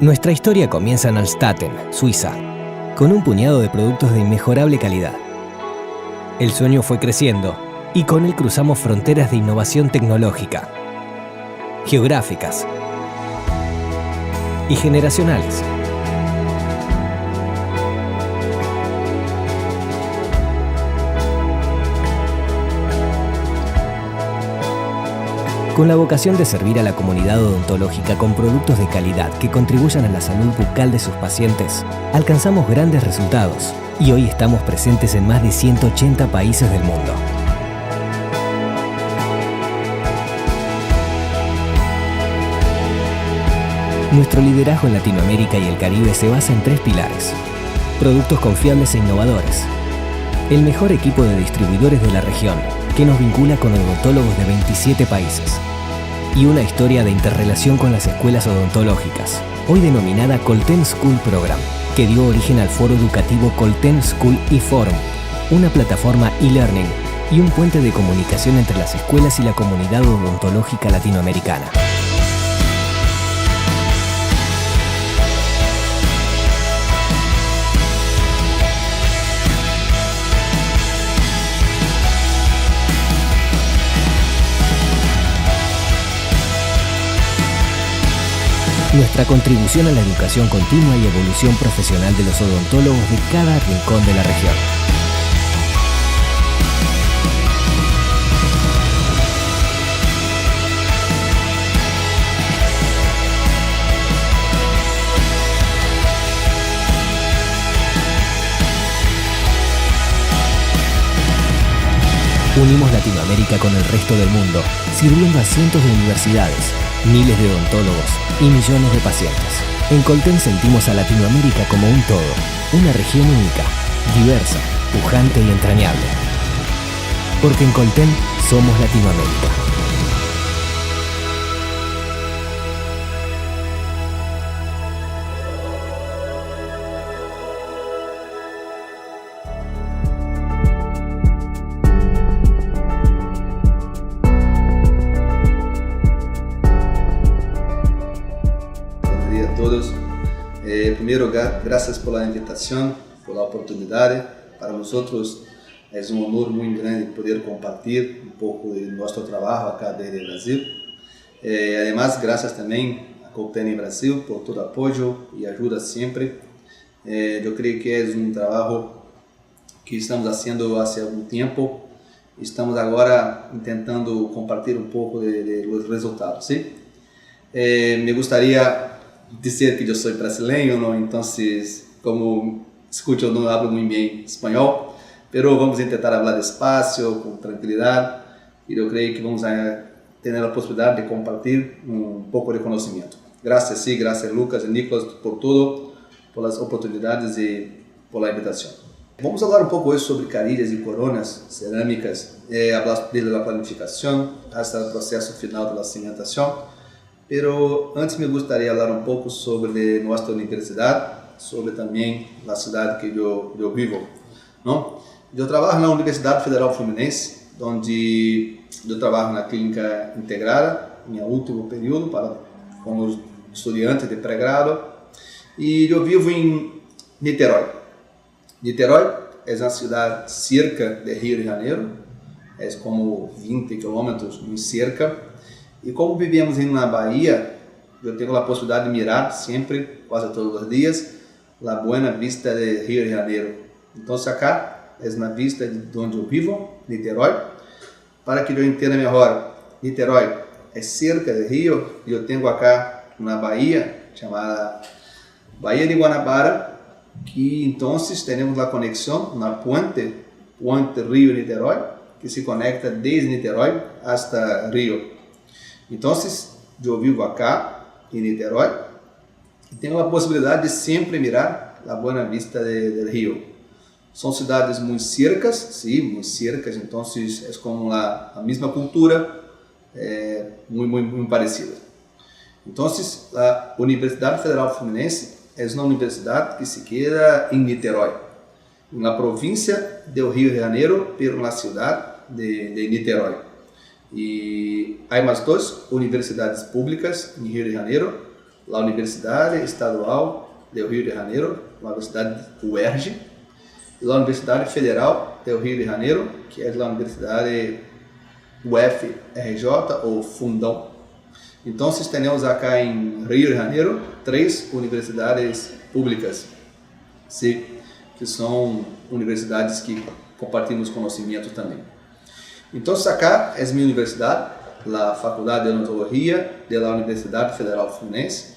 Nuestra historia comienza en Alstaten, Suiza, con un puñado de productos de inmejorable calidad. El sueño fue creciendo y con él cruzamos fronteras de innovación tecnológica, geográficas y generacionales. Con la vocación de servir a la comunidad odontológica con productos de calidad que contribuyan a la salud bucal de sus pacientes, alcanzamos grandes resultados y hoy estamos presentes en más de 180 países del mundo. Nuestro liderazgo en Latinoamérica y el Caribe se basa en 3 pilares: productos confiables e innovadores, el mejor equipo de distribuidores de la región, que nos vincula con odontólogos de 27 países, y una historia de interrelación con las escuelas odontológicas, hoy denominada Colten School Program, que dio origen al foro educativo Colten School e-Forum, una plataforma e-learning y un puente de comunicación entre las escuelas y la comunidad odontológica latinoamericana. Nuestra contribución a la educación continua y evolución profesional de los odontólogos de cada rincón de la región. Unimos Latinoamérica con el resto del mundo, sirviendo a cientos de universidades, miles de odontólogos y millones de pacientes. En Colten sentimos a Latinoamérica como un todo, una región única, diversa, pujante y entrañable. Porque en Colten somos Latinoamérica. Todos. Primeiro, graças pela invitação, pela oportunidade. Para nós é um honor muito grande poder compartilhar um pouco de nosso trabalho acá desde o Brasil. Además, graças também a Colten Brasil por todo o apoio e ajuda sempre. Eu creio que é um trabalho que estamos fazendo há algum tempo. Estamos agora tentando compartilhar um pouco dos resultados. ¿Sí? Me gostaria dizer que eu sou brasileiro, não? Então, como escuto, eu não falo muito bem espanhol, mas vamos tentar falar despacio, com tranquilidade, e eu creio que vamos ter a possibilidade de compartilhar um pouco de conhecimento. Graças, graças Lucas e Nicolas por tudo, pelas oportunidades e pela invitação. Vamos falar um pouco hoje sobre carilhas e coronas cerâmicas, desde a planificação até o processo final da cimentação. Pero antes me gostaria de falar um pouco sobre nossa universidade, sobre também a cidade que eu vivo. Não? Eu trabalho na Universidade Federal Fluminense, onde eu trabalho na clínica integrada, meu último período como estudante de pré-grado, e eu vivo em Niterói. Niterói é uma cidade cerca de Rio de Janeiro, é como 20 quilômetros em cerca. E como vivemos na Bahia, eu tenho a possibilidade de mirar sempre, quase todos os dias, a boa vista de Rio de Janeiro. Então, acá é na vista de onde eu vivo, Niterói. Para que eu entenda melhor, Niterói é cerca de Rio e eu tenho acá uma Bahia chamada Bahia de Guanabara, que então temos a conexão na ponte Rio-Niterói, que se conecta desde Niterói hasta Rio. Então, eu vivo acá em Niterói e tenho a possibilidade de sempre mirar a boa vista do Rio. São cidades muito cercas, sim, muito cercas, então é como a mesma cultura, muito parecida. Então, a Universidade Federal Fluminense é uma universidade que se queda em Niterói, na província do Rio de Janeiro, pero na cidade de Niterói. E há mais 2 universidades públicas em Rio de Janeiro, a Universidade Estadual do Rio de Janeiro, a Universidade UERJ, e a Universidade Federal do Rio de Janeiro, que é a Universidade UFRJ ou Fundão. Então, temos acá em Rio de Janeiro 3 universidades públicas, sim, que são universidades que compartilham os conhecimentos também. Então, acá é minha universidade, a Faculdade de Odontologia da Universidade Federal Fluminense,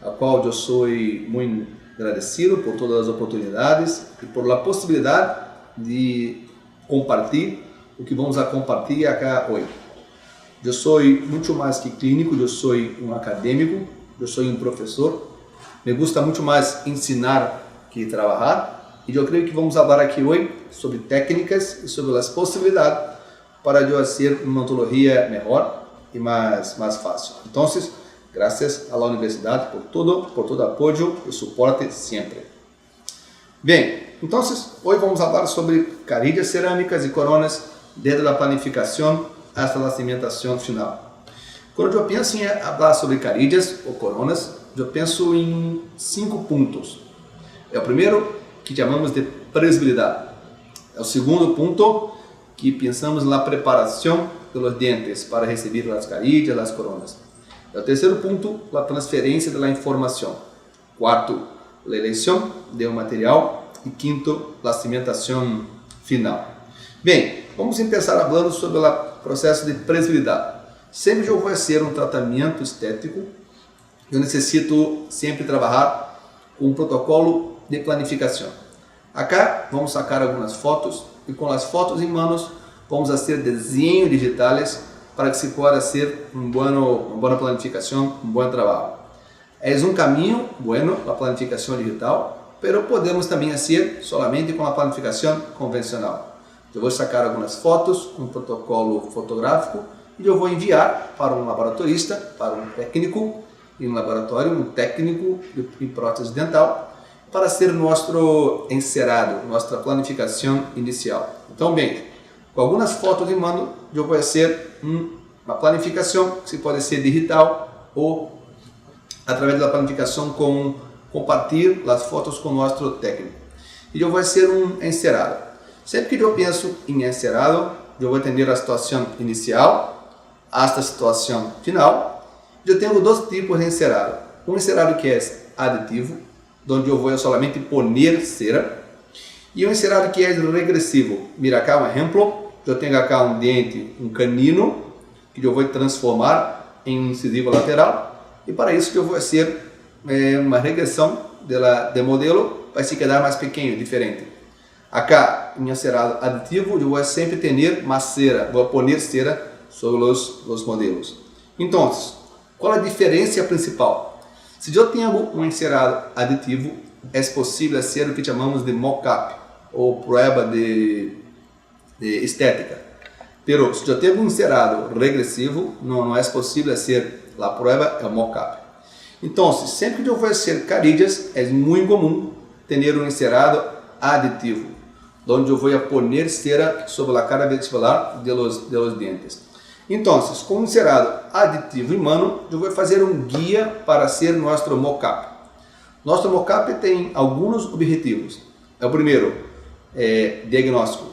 a qual eu sou muito agradecido por todas as oportunidades e por a possibilidade de compartilhar o que vamos a compartilhar acá hoje. Eu sou muito mais que clínico, eu sou um acadêmico, eu sou um professor. Me gusta muito mais ensinar que trabalhar. E eu creio que vamos falar aqui hoje sobre técnicas e sobre as possibilidades para eu fazer uma odontologia melhor e mais fácil. Então, graças à universidade por todo apoio e suporte sempre. Bem, então, hoje vamos falar sobre carilhas cerâmicas e coronas desde a planificação hasta a cimentação final. Quando eu penso em falar sobre carilhas ou coronas, eu penso em 5 pontos. É o primeiro, que chamamos de previsibilidade. É o segundo ponto, que pensamos na preparação dos dentes para receber as carilhas, as coronas. É o terceiro ponto, a transferência da informação. Quarto, a eleição do material. E quinto, a cimentação final. Bem, vamos começar falando sobre o processo de previsibilidade. Sempre que eu vou fazer um tratamento estético, eu necessito sempre trabalhar com um protocolo de planificação. Acá vamos sacar algumas fotos e com as fotos em mãos vamos fazer desenhos digitais para que se possa fazer uma boa planificação, um bom trabalho. É um caminho bueno a planificação digital, mas podemos também fazer somente com a planificação convencional. Eu vou sacar algumas fotos, um protocolo fotográfico e eu vou enviar para um laboratorista, para um técnico em um laboratório, um técnico de prótese dental, para ser nosso encerado, nossa planificação inicial. Então, bem, com algumas fotos em mão, eu vou fazer uma planificação que pode ser digital ou através da planificação com compartilhar as fotos com o nosso técnico. E eu vou fazer um encerado. Sempre que eu penso em encerado, eu vou atender a situação inicial hasta a situação final. Eu tenho 2 tipos de encerado. Um encerado que é aditivo, onde eu vou somente poner cera, e um encerado que é regressivo. Mira cá um exemplo, eu tenho aqui um dente, um canino, que eu vou transformar em um incisivo lateral, e para isso eu vou fazer uma regressão de modelo para se quedar mais pequeno, diferente. Acá, em encerado aditivo, eu vou sempre ter mais cera, vou poner cera sobre os modelos. Então, qual a diferença principal? Se eu tenho um encerado aditivo, é possível ser o que chamamos de mock-up, ou prueba de estética. Pero, se eu tenho um encerado regressivo, não é possível ser a prueba, é o mock-up. Então, sempre que eu vou fazer carilhas, é muito comum ter um encerado aditivo, onde eu vou poner cera sobre a cara vestibular de los dentes. Então, com um encerado aditivo em mão, eu vou fazer um guia para ser nosso mock-up. Nosso mock-up tem alguns objetivos. É o primeiro, diagnóstico.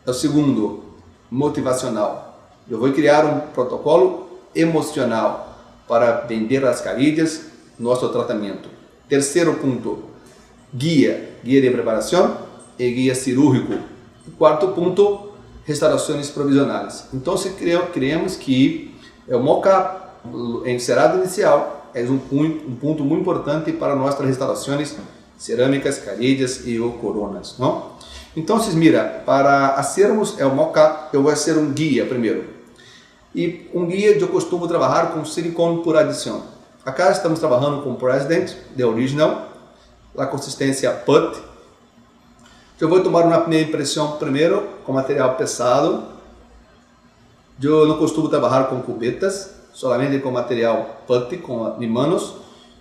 É o segundo, motivacional. Eu vou criar um protocolo emocional para vender as carilhas, nosso tratamento. Terceiro ponto, guia de preparação e guia cirúrgico. E quarto ponto, restaurações provisionais. Então, se criamos que o mock-up, o encerado inicial, é um ponto muito importante para nossas restaurações cerâmicas, carilhas e coronas, não? Então, mira, para fazermos o mock-up, eu vou fazer um guia primeiro. E um guia eu costumo trabalhar com silicone por adição. Acá estamos trabalhando com President, de Original, a consistência PUT. Eu vou tomar uma primeira impressão primeiro com material pesado. Eu não costumo trabalhar com cubetas, solamente com material PUT, com manos.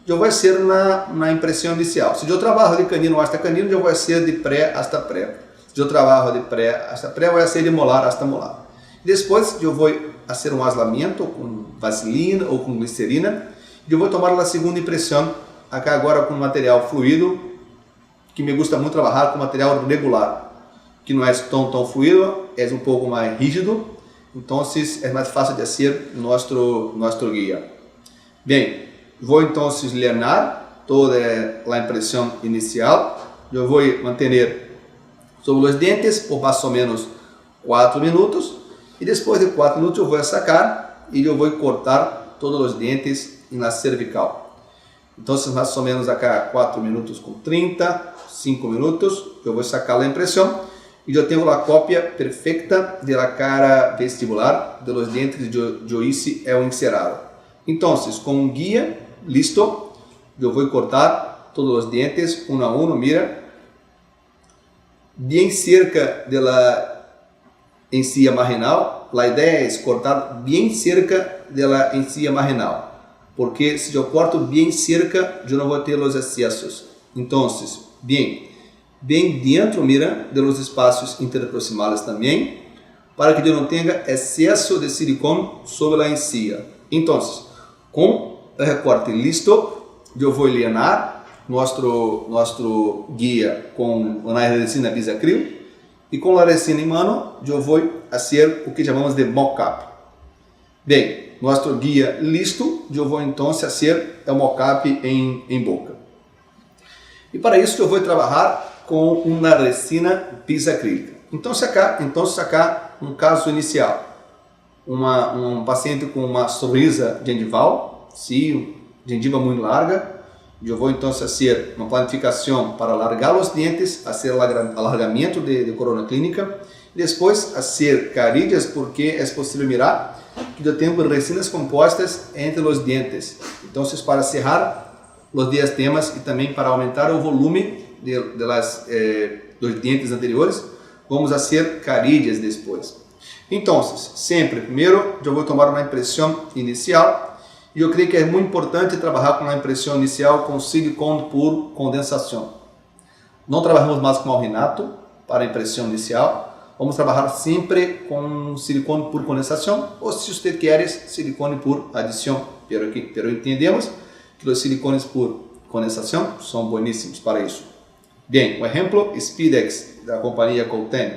Eu vou ser na impressão inicial. Se eu trabalho de canino hasta canino, eu vou ser de pré hasta pré. Se eu trabalho de pré hasta pré, eu vou ser de molar hasta molar. Depois eu vou fazer um aislamento com vaselina ou com glicerina Eu vou tomar a segunda impressão, acá agora com material fluido, que me gusta muito trabalhar com material regular, que não é tão fluido, é um pouco mais rígido, então é mais fácil de fazer nosso guia. Bem, vou então lernar toda a impressão inicial, eu vou manter sobre os dentes por mais ou menos 4 minutos, e depois de 4 minutos eu vou sacar e eu vou cortar todos os dentes na cervical. Então, mais ou menos acá 4 minutos com 30, 5 minutos, eu vou sacar a impressão e eu tenho a cópia perfeita da cara vestibular dos dentes de eu hice o encerado. Então, com um guia listo, eu vou cortar todos os dentes um a um, mira, bem cerca da encía marginal. A ideia é cortar bem cerca da encía marginal, porque se eu corto bem cerca, eu não vou ter os excessos. Então, bem dentro, mira, dos espaços interproximais também, para que eu não tenha excesso de silicone sobre a encía. Então, com o recorte listo, eu vou alinhar nosso guia com uma resina bisacril, e com a resina em mano, eu vou fazer o que chamamos de mock-up. Bem, nosso guia listo, eu vou então fazer o mock-up em boca. E para isso eu vou trabalhar com uma resina bisacrílica. Então, sacar um caso inicial. Um paciente com uma sorrisa gengival, gengiva muito larga. Eu vou então fazer uma planificação para alargar os dentes, fazer alargamento de corona clínica, e depois fazer carilhas, porque é possível mirar que eu tenho resinas compostas entre os dentes. Então, para cerrar os diastemas e também para aumentar o volume dos dentes anteriores, vamos fazer carilhas depois. Então, sempre, primeiro, eu vou tomar uma impressão inicial. E eu creio que é muito importante trabalhar com a impressão inicial com silicone por condensação. Não trabalhamos mais com alginato para a impressão inicial. Vamos trabalhar sempre com silicone por condensação, ou se você quer, silicone por adição. Pero entendemos que os silicones por condensação são bueníssimos para isso. Bem, o exemplo Speedex da companhia Colten.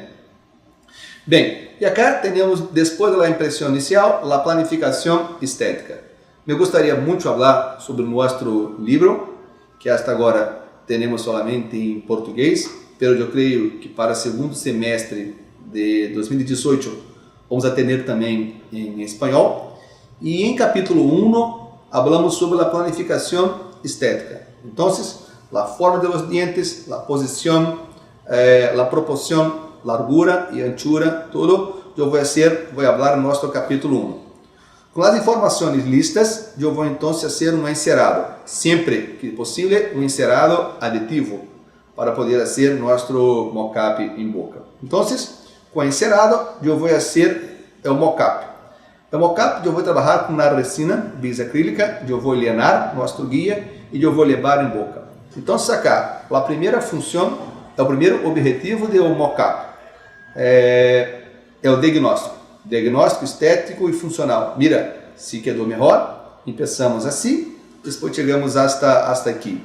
Bem, e acá temos, depois da impressão inicial, a planificação estética. Me gostaria muito de falar sobre o nosso livro, que até agora temos somente em português, mas eu creio que para o segundo semestre de 2018 vamos a ter também em espanhol. E em capítulo 1, falamos sobre a planificação estética. Então, a forma dos dentes, a posição, a proporção, largura e anchura, tudo, eu vou falar no nosso capítulo 1. Com as informações listas, eu vou então fazer um encerado, sempre que possível, um encerado aditivo, para poder fazer nosso mock-up em boca. Então, com o encerado, eu vou fazer o mock-up. O mock-up eu vou trabalhar com a resina bisacrílica, eu vou alinhar nosso guia e eu vou levar em boca. Então, acá, a primeira função, o primeiro objetivo do mock-up é o diagnóstico estético e funcional. Mira, se quedou melhor, começamos assim, depois chegamos hasta aqui.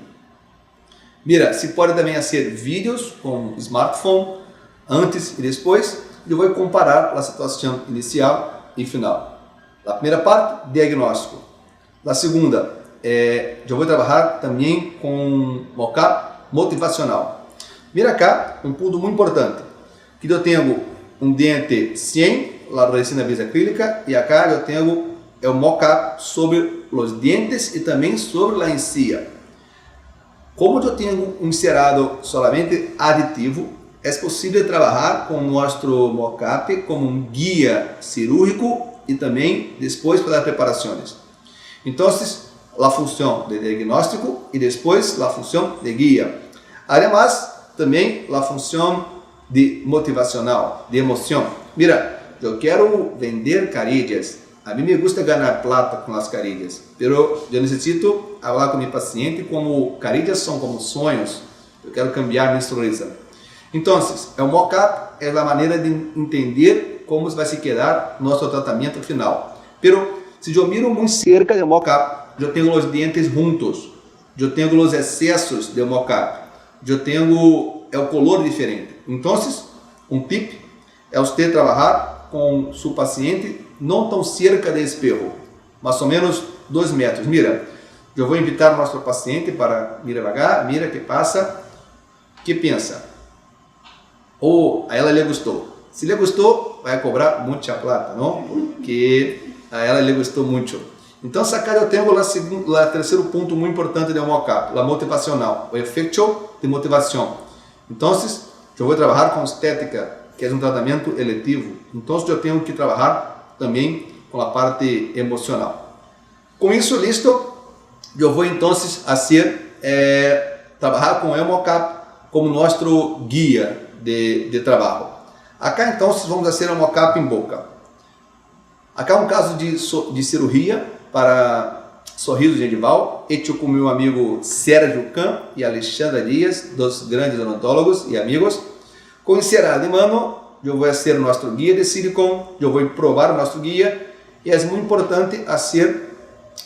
Mira, se pode também fazer vídeos com smartphone, antes e depois. Eu vou comparar a situação inicial e final. A primeira parte, diagnóstico. A segunda, eu vou trabalhar também com mock-up motivacional. Mira cá, um ponto muito importante, que eu tenho um dente 100, a resina bisacrílica, e acá eu tenho o mock-up sobre os dentes e também sobre a encía. Como eu tenho um encerado solamente aditivo, é possível trabalhar com o nosso mock-up como um guia cirúrgico e também depois para as preparações. Então, a função de diagnóstico e depois a função de guia. Además, também a função de motivacional, de emoção. Mira, eu quero vender carilhas. A mim me gusta ganhar plata com as carilhas, mas eu necessito falar com meu paciente como carilhas são como sonhos. Eu quero cambiar minha sonrisa. Então, o mock-up é a maneira de entender como vai se quedar nosso tratamento final. Pero se eu miro muito cerca do mock-up, eu tenho os dientes juntos, eu tenho os excessos de mocap, eu tenho o color diferente. Então, um tip é você trabalhar com seu paciente não tão cerca de espejo, mais ou menos 2 metros. Mira, eu vou invitar nosso paciente para mira devagar, mira que passa, que pensa. Ou a ela lhe gostou. Se lhe gostou, vai cobrar muita plata, não? Porque a ela lhe gostou muito. Então, acá eu tenho o terceiro ponto muito importante do mocap, a motivacional, o efeito de motivação. Então, eu vou trabalhar com estética, que é um tratamento eletivo. Então, eu tenho que trabalhar também com a parte emocional. Com isso, listo, eu vou então trabalhar com o mocap como nosso guia de trabalho. Acá, então, vamos fazer um mocap em boca. Acá um caso de cirurgia para sorriso gengival, feito com meu amigo Sérgio Can e Alexandra Dias, dos grandes odontólogos e amigos. Com encerado de mano, eu vou fazer nosso guia de silicone, eu vou provar o nosso guia, e é muito importante fazer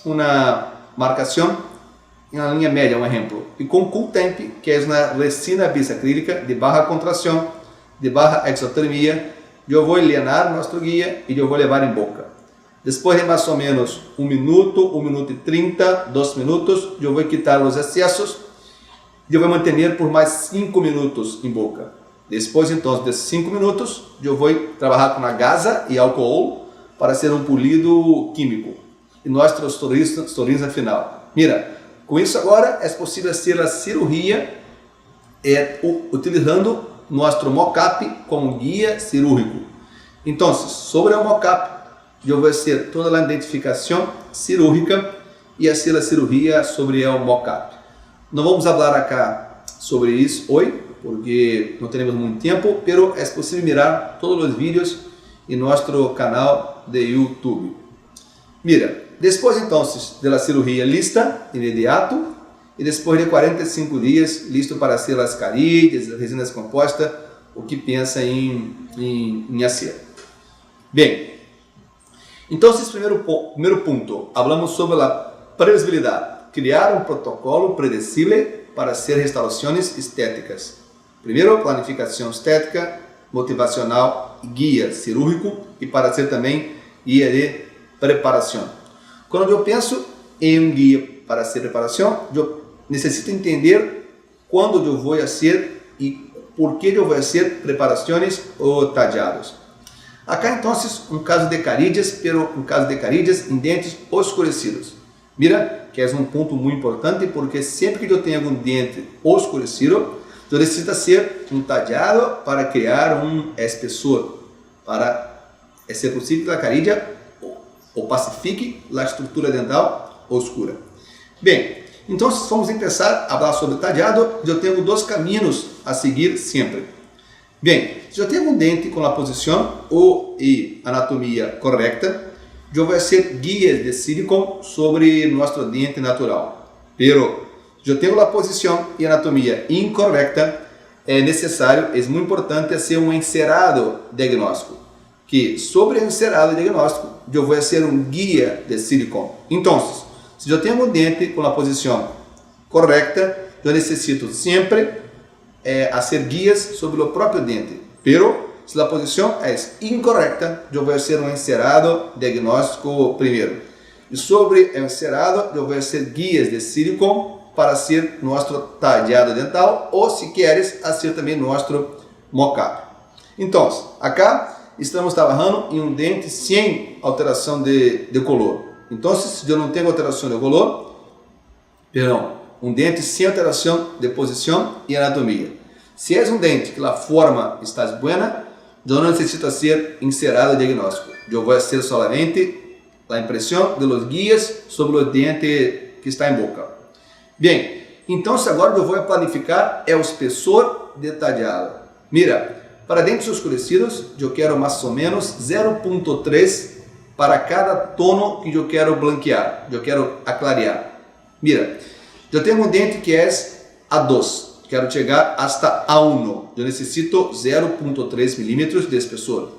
uma marcação em uma linha média, um exemplo. E com Q-Temp, que é uma resina bisacrílica de baixa contração, de baixa exotermia, eu vou alienar nosso guia e eu vou levar em boca. Depois de mais ou menos 1 minuto, 1 minuto e 30, 2 minutos, eu vou quitar os excessos e eu vou manter por mais 5 minutos em boca. Depois, então, desses 5 minutos, eu vou trabalhar com a gasa e álcool para ser um polido químico. E nosso sorriso final. Mira, com isso agora é possível fazer a cirurgia utilizando nosso mocap como guia cirúrgico. Então, sobre o mocap, eu vou fazer toda a identificação cirúrgica e fazer a cirurgia sobre o mocap. Não vamos falar acá sobre isso hoje, porque não temos muito tempo, mas é possível mirar todos os vídeos em nosso canal de YouTube. Mira, depois então da cirurgia lista, imediato, e depois de 45 dias, listo para fazer as carídeas, as resinas compostas, o que pensa em fazer. Bem, então, primeiro ponto, falamos sobre a previsibilidade, criar um protocolo predecível para hacer restaurações estéticas. Primeiro, planificação estética, motivacional, guia cirúrgico e para ser também guia de preparação. Quando eu penso em um guia para ser preparação, eu necessito entender quando eu vou fazer e por que eu vou fazer preparações ou tallados. Acá, então, um caso de carídeas, em dentes oscurecidos. Mira, que é um ponto muito importante, porque sempre que eu tenho um dente oscurecido, eu necessito fazer um tallado para criar um espessor, para ser possível que a carídea opacifique a estrutura dental oscura. Bem, então vamos começar a falar sobre tallado. Eu tenho 2 caminhos a seguir sempre. Bem, se eu tenho um dente com a posição e anatomia correta, eu vou fazer guias de silicone sobre nosso dente natural. Pero, se eu tenho a posição e anatomia incorreta, é necessário, é muito importante fazer um encerado diagnóstico. Que sobre o encerado diagnóstico, eu vou fazer um guia de silicone. Então, se eu tenho um dente com a posição correta, eu necessito sempre fazer guias sobre o próprio dente. Pero, se a posição é incorreta, eu vou fazer um encerado diagnóstico primeiro. E sobre o encerado, eu vou fazer guias de silicone para ser nosso tallado dental, ou se queres, fazer também nosso mocap. Então, acá estamos trabalhando em um dente sem alteração de color. Então, se eu não tenho alteração de color, um dente sem alteração de posição e anatomia. Se é um dente que a forma está boa, eu não necessito ser encerado diagnóstico. Eu vou fazer solamente a impressão de los guias sobre o dente que está em boca. Bem, então agora eu vou planificar o espessor detalhado. Mira, para dentes oscurecidos, eu quero mais ou menos 0,3 para cada tono que eu quero blanquear, eu quero aclarear. Mira, eu tenho um dente que é A2, quero chegar hasta A1, eu necessito 0,3 milímetros de espessor.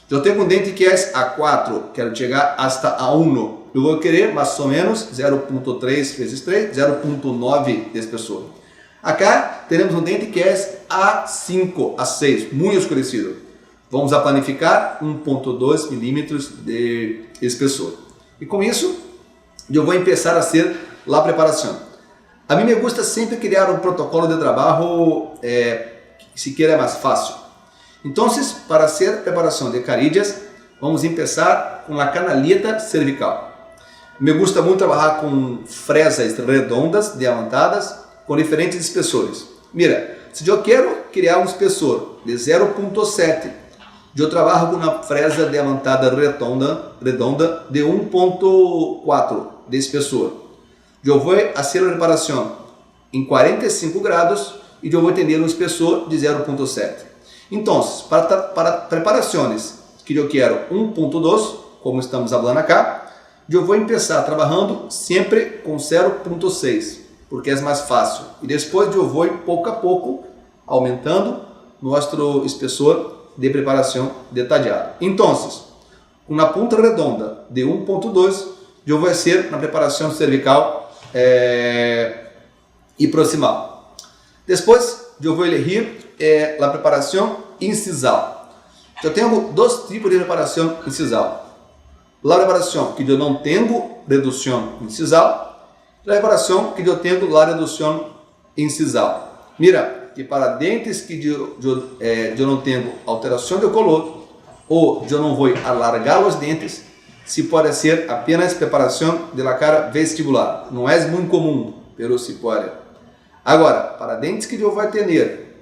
Eu tenho um dente que é A4, quero chegar hasta A1, eu vou querer mais ou menos 0.3 vezes 3, 0.9 de espessura. Acá temos um dente que é A5, A6, muito escurecido. Vamos a planificar 1.2 milímetros de espessura. E com isso, eu vou começar a fazer a preparação. A mim me gusta sempre criar um protocolo de trabalho que se queira mais fácil. Então, para fazer a preparação de carillas, vamos começar com a canaleta cervical. Me gusta muito trabalhar com fresas redondas, diamantadas, com diferentes espessores. Mira, se eu quero criar um espessor de 0.7, eu trabalho com uma fresa diamantada redonda de 1.4 de espessor. Eu vou fazer a preparação em 45 graus e eu vou ter um espessor de 0.7. Então, para preparações que eu quero 1.2, como estamos falando acá, eu vou começar trabalhando sempre com 0.6, porque é mais fácil. E depois eu vou pouco a pouco aumentando nosso espessor de preparação detalhada. Então, com uma ponta redonda de 1.2, eu vou fazer na preparação cervical e proximal. Depois, eu vou elegir a preparação incisal. Eu tenho dois tipos de preparação incisal. A preparação que eu não tenho redução incisal, e a preparação que eu tenho a redução incisal. Mira, que para dentes que eu não tenho alteração de color, ou eu não vou alargar os dentes, se pode ser apenas preparação da cara vestibular. Não é muito comum, mas se pode. Agora, para dentes que eu vou ter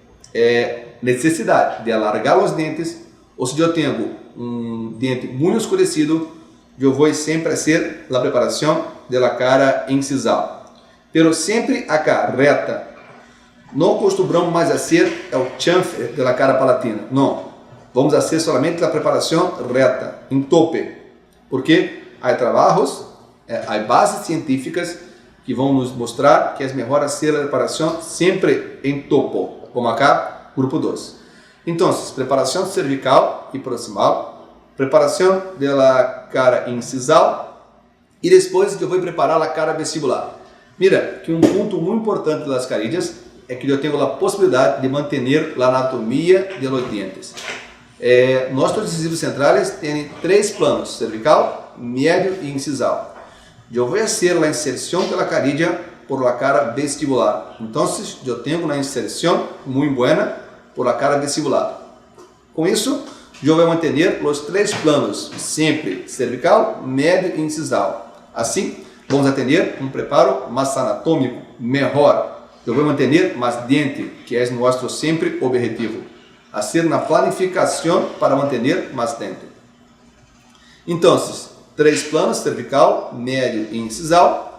necessidade de alargar os dentes, ou se eu tenho um dente muito escurecido, eu vou sempre fazer a preparação da cara incisal. Pero sempre a cara reta. Não costumamos mais fazer o chanfer da cara palatina. Não. Vamos fazer somente a preparação reta, em tope. Porque há trabalhos, há bases científicas que vão nos mostrar que é melhor fazer a preparação sempre em topo, como acá, grupo 2. Então, preparação cervical e proximal, preparação da cara incisal e depois eu vou preparar a cara vestibular. Mira, que um ponto muito importante das carillas é que eu tenho a possibilidade de manter a anatomia de los dientes. Nossos incisivos centrais têm 3 planos, cervical, médio e incisal. Eu vou fazer a inserção da carilla por la cara vestibular. Então, eu tenho uma inserção muito boa por la cara vestibular. Com isso, eu vou manter os 3 planos, sempre cervical, médio e incisal. Assim, vamos atender um preparo mais anatômico, melhor. Eu vou manter mais dente, que é nosso sempre objetivo. A ser na planificação para manter mais dente. Então, 3 planos, cervical, médio e incisal.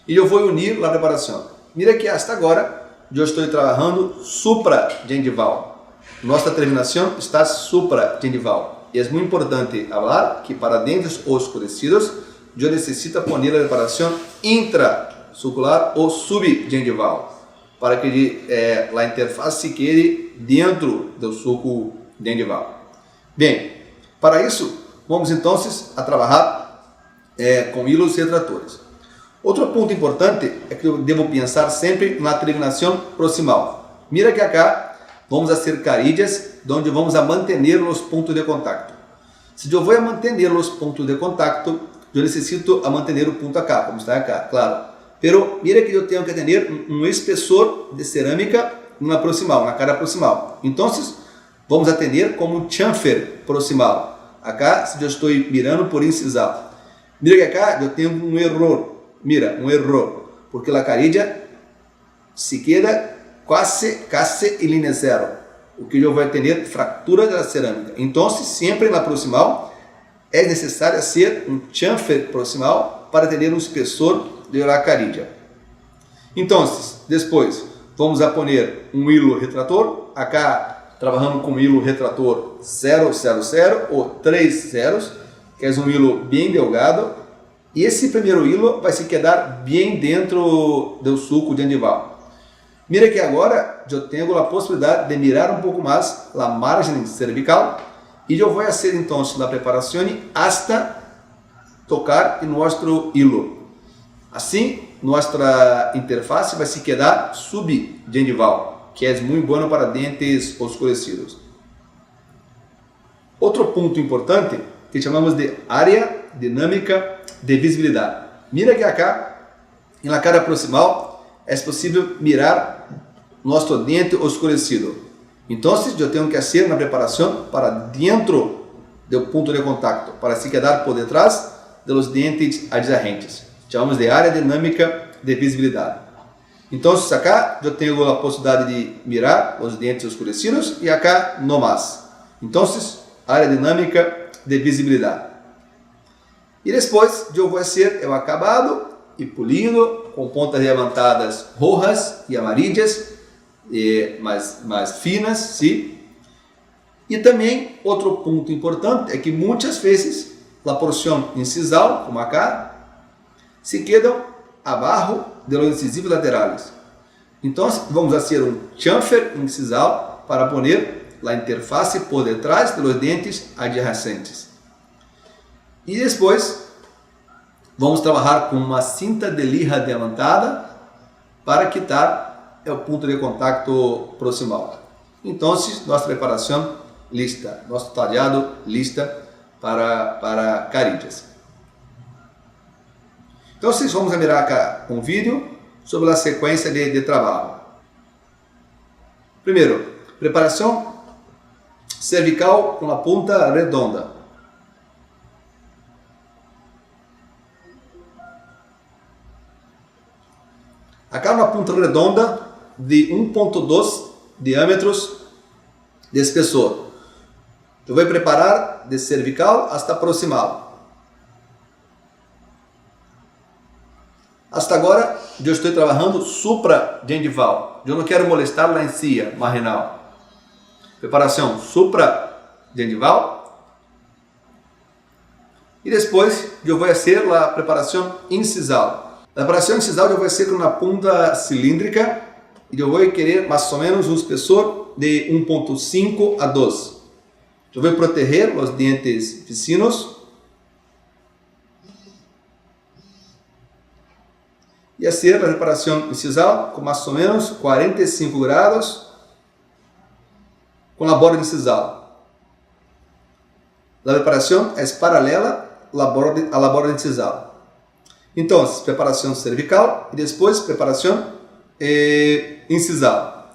E eu vou unir a preparação. Mira que até agora, eu estou trabalhando supragengival. Nossa terminação está supragengival. E é muito importante falar que para dentes oscurecidos, eu necessito pôr a preparação intrasulcular ou subgengival, para que a interface quede dentro do sulco gengival. Bem, para isso, vamos então a trabalhar com hilos retratores. Outro ponto importante é que eu devo pensar sempre na terminação proximal. Mira que acá vamos fazer carillas onde vamos a manter os pontos de contato. Se eu vou manter os pontos de contato, eu necessito a manter o ponto acá, como está acá, claro. Pero mira que eu tenho que ter um espessor de cerâmica na proximal, na cara proximal. Então, vamos atender como um chamfer proximal. Acá, se eu estou mirando por incisal. Mira que acá eu tenho um erro. Mira, um erro. Porque a carilla se queda quase em linha zero. O que eu vou ter fratura da cerâmica. Então, sempre na proximal, é necessário ser um chamfer proximal para ter um espessor de la carilla. Então, depois, vamos a poner um hilo retrator. Acá, trabalhando com hilo retrator 000 ou 3 zeros, que é um hilo bem delgado. E esse primeiro hilo vai se quedar bem dentro do sulco gengival. Mira que agora eu tenho a possibilidade de mirar um pouco mais a margem cervical e eu vou fazer então a preparação hasta tocar em nosso hilo. Assim, nossa interface vai se quedar subgengival, que é muito bom para dentes oscurecidos. Outro ponto importante que chamamos de área dinâmica de visibilidade. Mira que acá, na cara proximal, é possível mirar nosso dente oscurecido. Então, eu tenho que fazer uma preparação para dentro do ponto de contato, para se quedar por detrás dos dentes adjacentes. Chamamos de área dinâmica de visibilidade. Então, acá eu tenho a possibilidade de mirar os dentes oscurecidos e acá não mais. Então, área dinâmica de visibilidade. E depois eu vou fazer o acabado e polido com pontas levantadas rojas e amarelas, mais finas, sim. E também outro ponto importante é que muitas vezes a porção incisal, como acá, se quedam abaixo de los incisivos laterais. Então vamos fazer um chamfer incisal para poner a interface por detrás dos dentes adjacentes. E depois vamos trabalhar com uma cinta de lija diamantada para quitar o ponto de contato proximal. Então, nossa preparação lista, nosso talhado lista para carilhas. Então, vamos mirar cá um vídeo sobre a sequência de trabalho. Primeiro, preparação cervical com a ponta redonda. Acá uma ponta redonda de 1,2 diâmetros de espessor. Eu vou preparar de cervical hasta proximal. Hasta agora, eu estou trabalhando supragengival. Eu não quero molestar a encía marginal. Preparação supragengival. E depois, eu vou fazer a preparação incisal. A preparação incisal eu vou fazer com uma ponta cilíndrica e eu vou querer mais ou menos um espessor de 1,5 a 2. Eu vou proteger os dentes vecinos e fazer a preparação incisal com mais ou menos 45 graus com a borda incisal. A preparação é paralela à borda incisal. Então, preparação cervical e depois preparação incisal.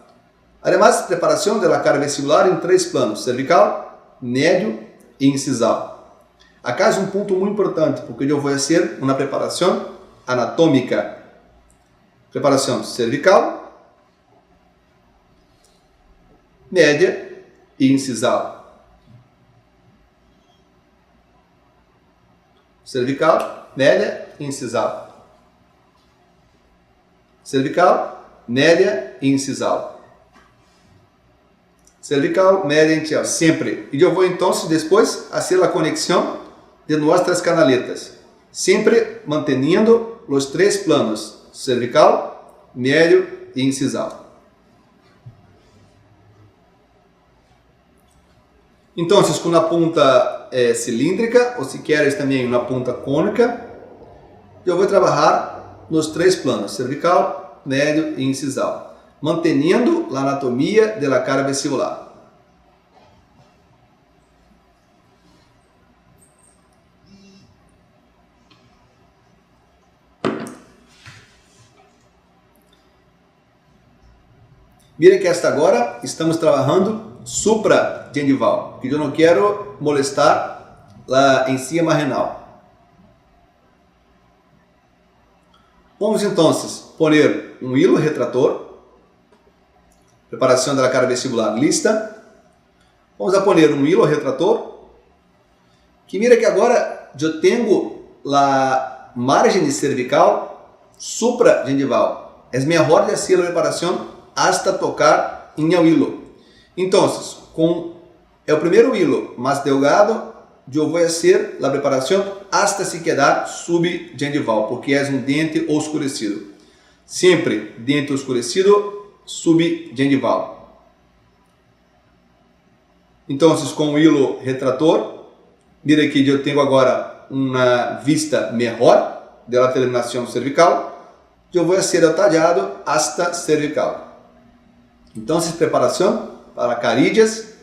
Además, preparação da cara vestibular em 3 planos: cervical, médio e incisal. Acá é um ponto muito importante, porque eu vou fazer uma preparação anatômica. Preparação cervical, média e incisal. Cervical, média e incisal. Cervical, média e incisal. Cervical, média e incisal. Sempre. E eu vou então depois fazer a conexão de nossas canaletas. Sempre mantendo os 3 planos: cervical, médio e incisal. Então, com a ponta cilíndrica, ou se queres também uma ponta cônica, eu vou trabalhar nos 3 planos: cervical, médio e incisal, mantendo a anatomia da cara vestibular. Mira que hasta agora estamos trabalhando supragengival, que eu não quero molestar a encía marginal. Vamos então poner um hilo retrator, preparação da cara vestibular lista. Vamos a poner um hilo retrator, que mira que agora eu tenho a margem cervical supragengival. É melhor de fazer a preparação hasta tocar em el hilo. Então, com o primeiro hilo mais delgado, eu vou fazer a preparação hasta se quedar subgengival, porque é um dente oscurecido. Sempre dente oscurecido, subgengival. Então, com o hilo retrator, mira que eu tenho agora uma vista melhor da terminação cervical, eu vou ser detallado hasta cervical. Então, preparação para carillas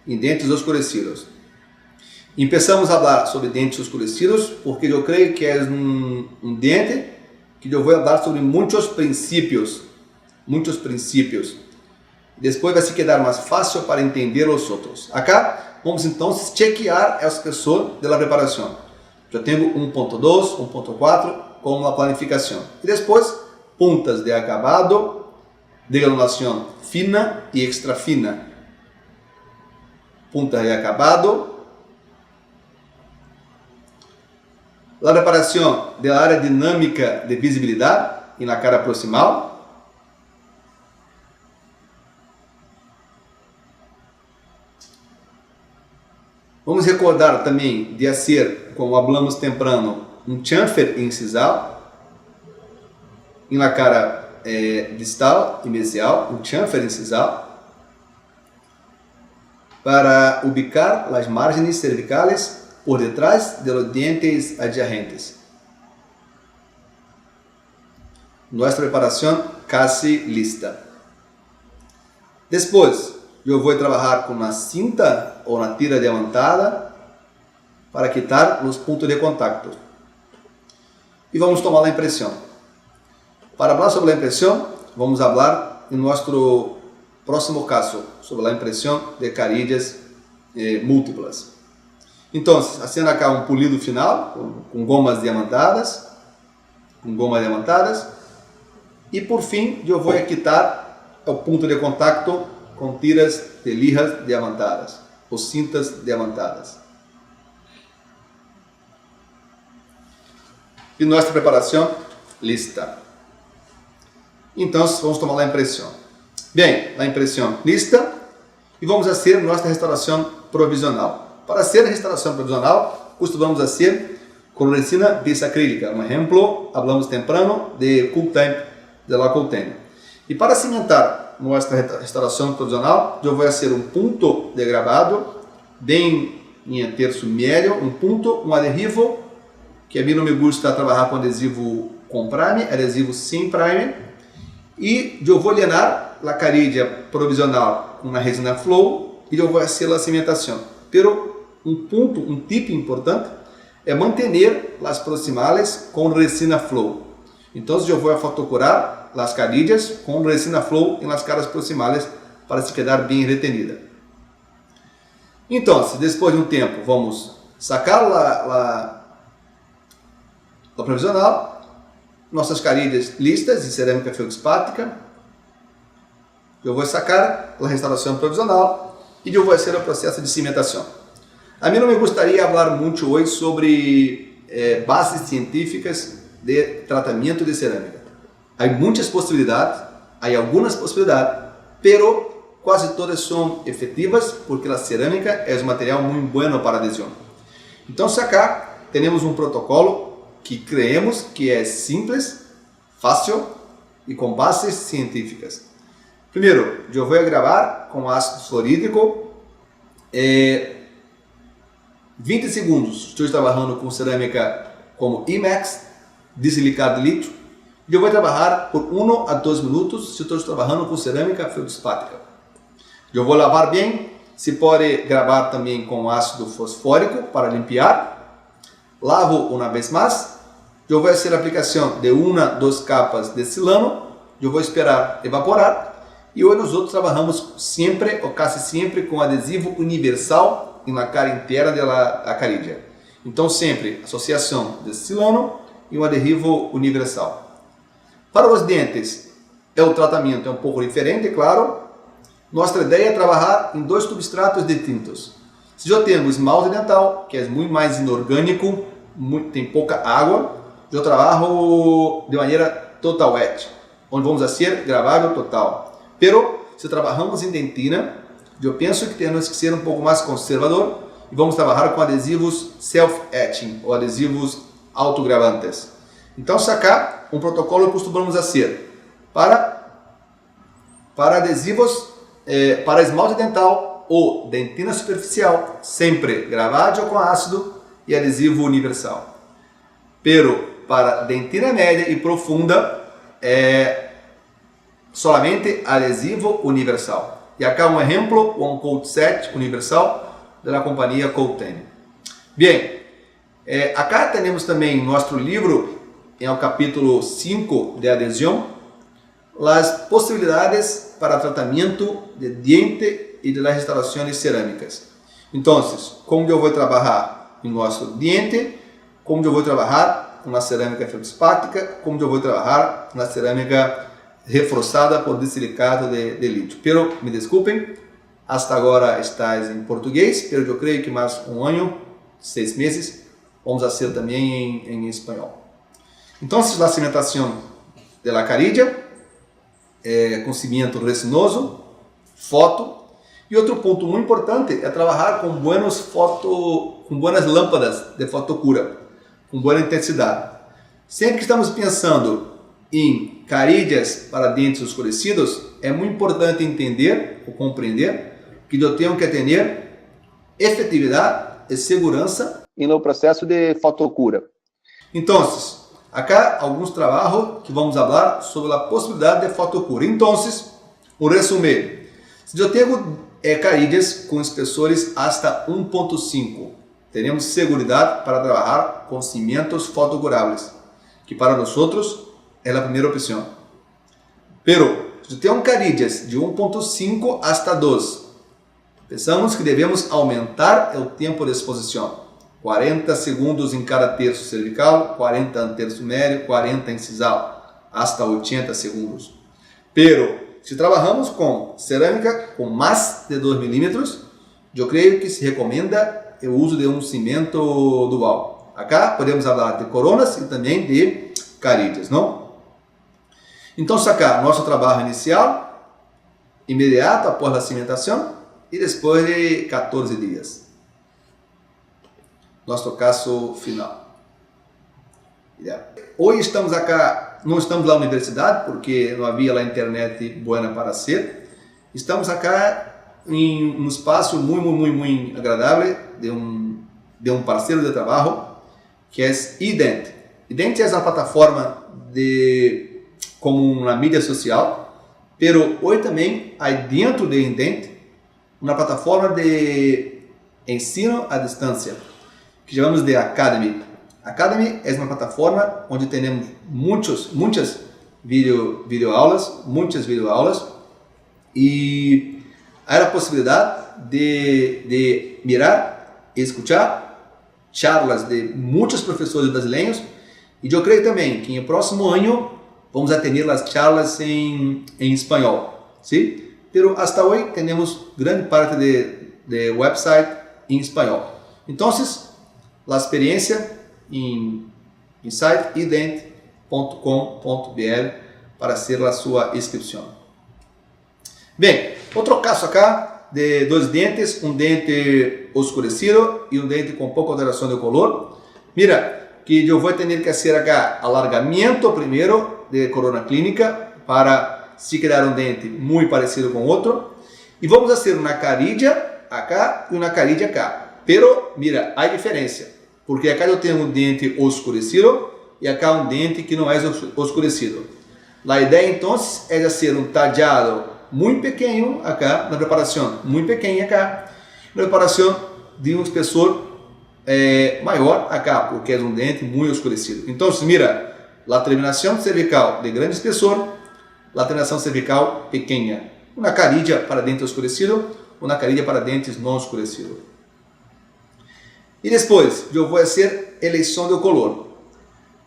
e dentes oscurecidos. Começamos a falar sobre dentes oscurecidos porque eu creio que é um dente que eu vou falar sobre muitos princípios. Depois vai se quedar mais fácil para entender os outros. Acá vamos então chequear a expressão da preparação. Já tenho 1.2, 1.4 como a planificação. E depois, puntas de acabado, de granulação fina e extra fina. Puntas de acabado. A preparação da área dinâmica de visibilidade e na cara proximal. Vamos recordar também de fazer, como falamos temprano, um chamfer incisal na cara distal e mesial, um chamfer incisal para ubicar as margens cervicales por detrás de los dientes adyacentes. Nossa preparação casi lista. Depois, eu vou trabalhar com uma cinta ou na tira diamantada para quitar os pontos de contato. E vamos tomar a impressão. Para falar sobre a impressão, vamos falar em nosso próximo caso sobre a impressão de carillas múltiplas. Então, fazendo aqui um polido final com gomas diamantadas, e por fim eu vou quitar o ponto de contato com tiras de lijas diamantadas ou cintas diamantadas. E nossa preparação lista. Então vamos tomar a impressão. Bem, a impressão lista e vamos fazer nossa restauração provisional. Para fazer a restauração provisional, costumamos fazer com resina bisacrílica. Um exemplo, falamos temprano de Cooltemp, de la Cooltemp. E para cimentar nossa restauração provisional, eu vou fazer um ponto de gravado, bem em terço médio, um ponto, um adesivo, que a mim não me gusta trabalhar com adesivo com prime, adesivo sem prime, e eu vou llenar a carilla provisional com uma resina flow, e eu vou fazer a cimentação. Pero um tip importante é manter as proximales com resina flow. Então, eu vou fotocurar as carillas com resina flow em las caras proximales para se quedar bem retenida. Então, depois de um tempo, vamos sacar a provisional, nossas carillas listas de cerâmica feldspática. Eu vou sacar a restauração provisional e eu vou fazer o processo de cimentação. A mim não me gostaria falar muito hoje sobre bases científicas de tratamento de cerâmica. Há muitas possibilidades, há algumas possibilidades, pero quase todas são efetivas porque a cerâmica é um material muito bueno para adesão. Então, acá temos um protocolo que creemos que é simples, fácil e com bases científicas. Primeiro, eu vou gravar com ácido fluorídrico 20 segundos. Estou trabalhando com cerâmica como IMAX, disilicado de lítio. E eu vou trabalhar por 1 a 2 minutos se estou trabalhando com cerâmica feldspática. Eu vou lavar bem. Se pode gravar também com ácido fosfórico para limpar. Lavo uma vez mais. Eu vou fazer a aplicação de 1 a 2 capas de silano. Eu vou esperar evaporar. E hoje nós outros trabalhamos sempre ou quase sempre com adesivo universal na cara inteira da carilla. Então sempre associação de silano e um adesivo universal. Para os dentes, o tratamento é um pouco diferente, claro. Nossa ideia é trabalhar em 2 substratos distintos. Se eu tenho esmalte dental, que é muito mais inorgânico, tem pouca água, eu trabalho de maneira total wet, onde vamos fazer gravado total. Pero, se trabalhamos em dentina, eu penso que temos que ser um pouco mais conservador e vamos trabalhar com adesivos self-etching ou adesivos autogravantes. Então, sacar um protocolo que costumamos fazer para adesivos, para esmalte dental ou dentina superficial, sempre gravado com ácido e adesivo universal. Pero para dentina média e profunda é solamente adesivo universal. E aqui um exemplo, um Coat Set universal da companhia Coat. Bem, acá temos também nosso livro, em o capítulo 5 de adesão, as possibilidades para tratamento de diente e de instalações cerâmicas. Então, como eu vou trabalhar em nosso diente, como eu vou trabalhar com a cerâmica feldspática, como eu vou trabalhar na cerâmica reforçada por desilicado de lítio. Pero, me desculpem, hasta agora está em português, pero eu creio que mais um ano, 6 meses, vamos fazer também em espanhol. Então, a cimentação da caridia, com cimento resinoso, foto. E outro ponto muito importante é trabalhar com buenas lâmpadas de fotocura, com boa intensidade. Sempre que estamos pensando em carídias para dentes escurecidos, é muito importante entender ou compreender que eu tenho que ter efetividade e segurança no processo de fotocura. Então, acá alguns trabalhos que vamos falar sobre a possibilidade de fotocura. Então, um resumo. Se eu tenho carídias com espessores hasta 1.5, teremos segurança para trabalhar com cimentos fotocuráveis, que para nós é a primeira opção. Pero, se eu tenho carídias de 1.5 hasta 2, pensamos que devemos aumentar o tempo de exposição. 40 segundos em cada terço cervical, 40 em terço médio, 40 incisal, hasta 80 segundos. Pero, se trabalhamos com cerâmica com mais de 2 milímetros, eu creio que se recomenda o uso de um cimento dual. Acá podemos falar de coronas e também de carídias, não? Então, acá, nosso trabalho inicial, imediato após a cimentação e depois de 14 dias. Nosso caso final. Hoje estamos acá, não estamos na universidade porque não havia a internet boa para ser. Estamos acá em um espaço muito agradável de um parceiro de trabalho que é Ident. Ident é uma plataforma como uma mídia social, pero hoje também há dentro de Ident uma plataforma de ensino à distância que chamamos de Academy. Academy é uma plataforma onde temos muitas videoaulas e há a possibilidade de mirar e escutar charlas de muitos professores brasileiros e eu creio também que no próximo ano vamos ter as charlas em espanhol, sim? Pero hasta hoje temos grande parte de website em espanhol. Então, a experiência em site ident.com.br para ser a sua inscrição. Bem, outro caso acá de 2 dentes, um dente oscurecido e um dente com pouca alteração de color. Mira, que eu vou ter que fazer acá alargamento primeiro de corona clínica para se criar um dente muito parecido com outro. E vamos fazer uma carídia acá e uma carídia acá. Pero, mira, há diferença. Porque acá eu tenho um dente oscurecido e acá um dente que não é oscurecido. A ideia então é fazer um talhado muito pequeno acá, na preparação muito pequena acá, na preparação de um espessor maior acá, porque é um dente muito oscurecido. Então, mira, a terminação cervical de grande espessor, a terminação cervical pequena. Uma carídia para dente oscurecido, uma carídia para dentes não oscurecidos. E depois, eu vou fazer eleição de color.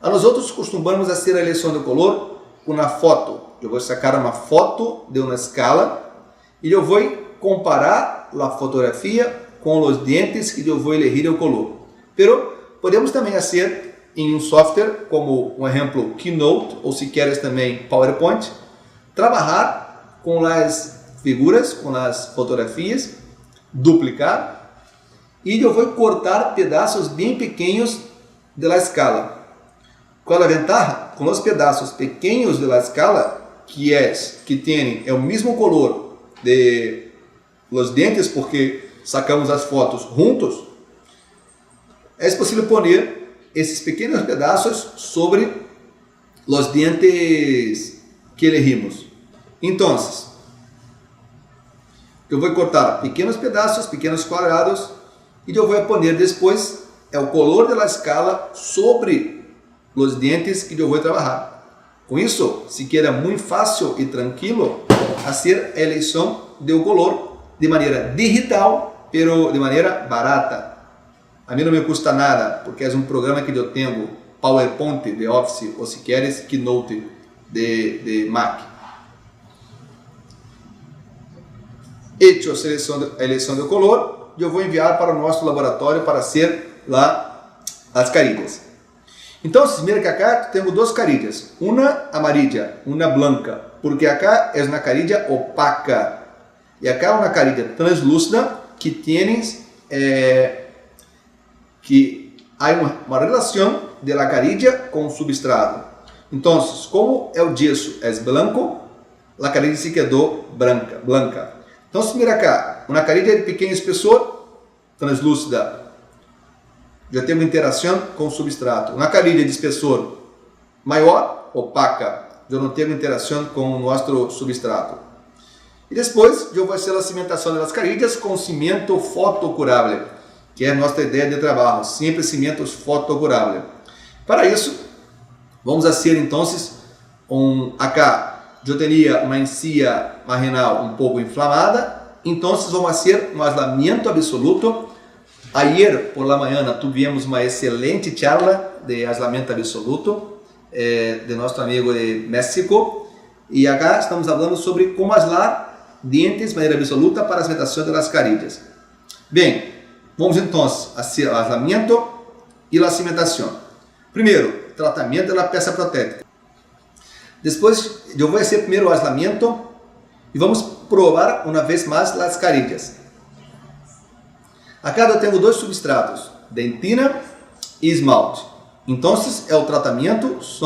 Nós outros costumamos fazer a eleição de color com uma foto. Eu vou sacar uma foto de uma escala e eu vou comparar a fotografia com os dentes que eu vou elegir o color. Pero podemos também fazer em um software como, um exemplo, Keynote ou se queres também PowerPoint, trabalhar com as figuras, com as fotografias, duplicar e eu vou cortar pedaços bem pequenos da escala. Qual a vantagem? Com os pedaços pequenos da escala, que tem o mesmo color de los dentes, porque sacamos as fotos juntos, é possível poner esses pequenos pedaços sobre os dientes que elegimos. Então, eu vou cortar pequenos pedaços, pequenos quadrados, e eu vou poner depois o color da escala sobre os dientes que eu vou trabalhar. Com isso, se quer muito fácil e tranquilo fazer a eleição do color de maneira digital, pero de maneira barata. A mim não me custa nada, porque é um programa que eu tenho, PowerPoint de Office, ou se queres, Keynote de Mac. Hecho a eleição do color, eu vou enviar para o nosso laboratório para ser lá as carilhas. Então, mira que acá tenho duas carilhas, uma amarilla, uma blanca, porque acá é uma carilla opaca e acá uma carilla translúcida que tienes que há uma relação da carilla com o substrato. Então, como o gesso é branco, a carilla se quedou blanca. Então, mira acá, uma carilla de pequeno espessor, translúcida. Já tenho interação com o substrato. Uma carilla de espessor maior, opaca, eu não tenho interação com o nosso substrato. E depois eu vou fazer a cimentação das carilhas com cimento fotocurável, que é a nossa ideia de trabalho, sempre cimentos fotocurável. Para isso, vamos fazer então acá eu teria uma encía marginal um pouco inflamada, então vamos fazer um aislamento absoluto. Ayer por la mañana tivemos uma excelente charla de aislamento absoluto de nosso amigo de México, e acá estamos falando sobre como aislar dientes de maneira absoluta para a cimentação das carilhas. Bem, vamos então fazer o aislamento e a cimentação. Primeiro, tratamento da peça protética. Depois, eu vou fazer primeiro o aislamento e vamos provar uma vez mais as carilhas. Acá eu tenho dois substratos, dentina e esmalte. Então, os tratamentos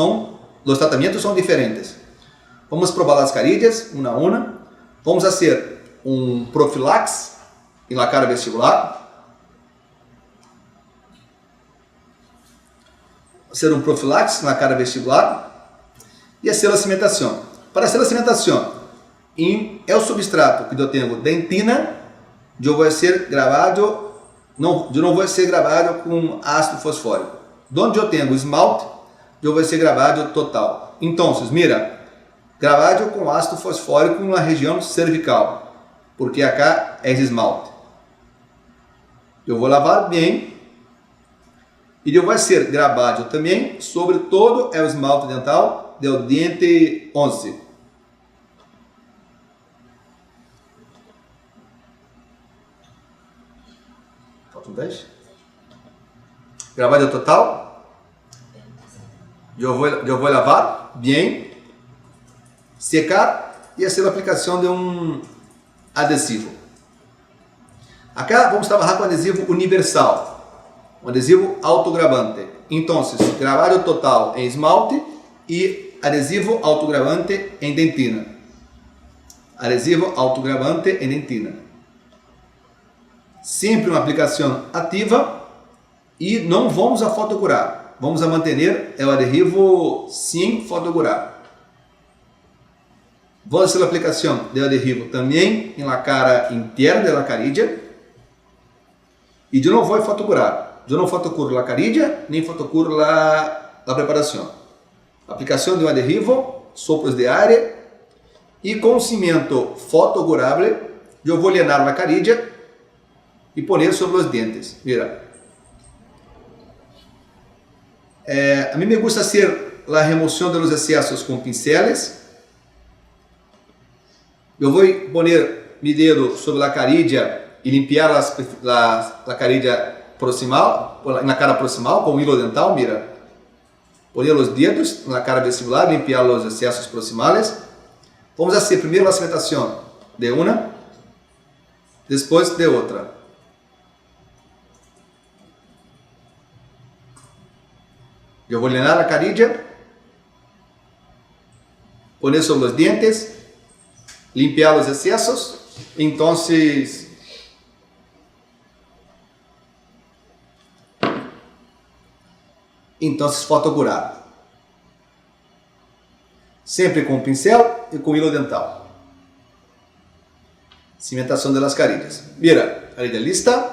são diferentes. Vamos provar as carilhas, uma a uma. Vamos fazer um profilaxe na cara vestibular. Fazer um profilaxe na cara vestibular e fazer a cimentação. Para fazer a cimentação, em o substrato que eu tenho dentina, eu vou ser gravado. Não, eu não vou ser gravado com ácido fosfórico. Onde eu tenho esmalte, eu vou ser gravado total. Então, mira, gravado com ácido fosfórico na região cervical, porque acá é esmalte. Eu vou lavar bem e eu vou ser gravado também sobre todo o esmalte dental do dente 11. Faltam 10. Gravado total. Eu vou lavar bem, secar e fazer a aplicação de um adesivo. Acá vamos trabalhar com adesivo universal, um adesivo autogravante. Então, gravado total em esmalte e adesivo autogravante em dentina. Adesivo autogravante em dentina. Sempre uma aplicação ativa e não vamos a fotocurar. Vamos a manter o adesivo sem fotocurar. Vamos fazer a aplicação do adesivo também na cara interna da carilla. E eu não vou fotocurar. Eu não fotocuro a carilla, nem fotocuro a preparação. Aplicação de um adesivo, sopros de ar e com cimento fotocurável, eu vou llenar a carilla e poner sobre os dentes. Mira. A mim me gusta hacer a remoção dos excessos com pinceles. Eu vou poner meu dedo sobre a carilla e limpiar a carilla proximal, na cara proximal com hilo dental, mira. Poner os dedos na cara vestibular, limpiar os excessos proximales. Vamos fazer primeiro a cimentação de uma, depois de outra. Eu vou llenar a carilla, poner sobre os dientes, limpiar os excessos. Então, Então, fotocurar. Sempre com pincel e com hilo dental. Cimentação de las carillas. Mira, carilla lista.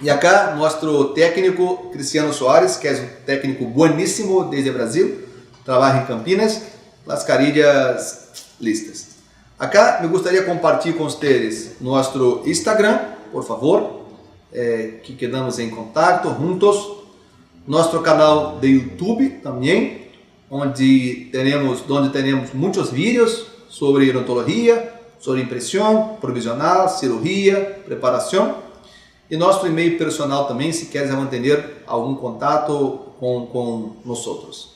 E acá, nosso técnico Cristiano Soares, que é um técnico bueníssimo desde o Brasil, trabalha em Campinas, las carillas listas. Acá me gostaria de compartilhar com vocês nosso Instagram, por favor, que quedamos em contato juntos. Nosso canal de YouTube também, onde temos muitos vídeos sobre odontologia, sobre impressão, provisional, cirurgia, preparação. E nosso e-mail personal também, se queres manter algum contato com nós outros.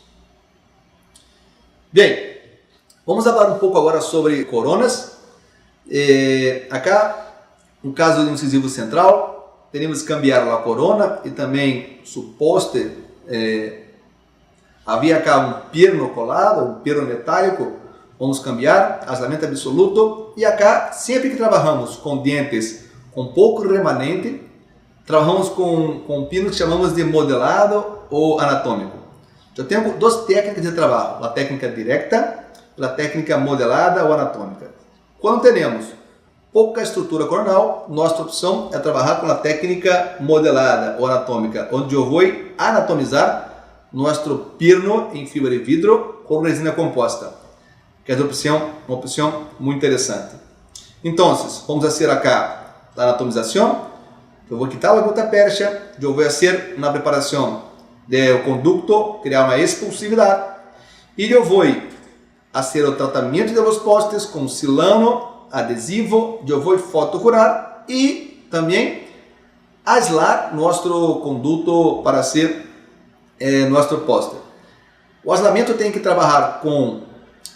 Bem, vamos falar um pouco agora sobre coronas. Acá, no caso do incisivo central, teremos que cambiar a corona e também o poste. Havia cá um perno colado, um perno metálico. Vamos cambiar, aislamento absoluto. E acá, sempre que trabalhamos com dentes com pouco remanente, trabalhamos com pinos que chamamos de modelado ou anatômico. Eu tenho duas técnicas de trabalho, a técnica direta e a técnica modelada ou anatômica. Quando temos pouca estrutura coronal, nossa opção é trabalhar com a técnica modelada ou anatômica, onde eu vou anatomizar nosso perno em fibra de vidro com resina composta, que é uma opção muito interessante. Então, vamos fazer acá a anatomização. Eu vou quitar a gota percha, eu vou fazer na preparação do conducto, criar uma expulsividade, e eu vou fazer o tratamento dos postes com silano, adesivo, eu vou fotocurar e também aislar nosso conduto para ser nosso poste. O aislamento tem que trabalhar com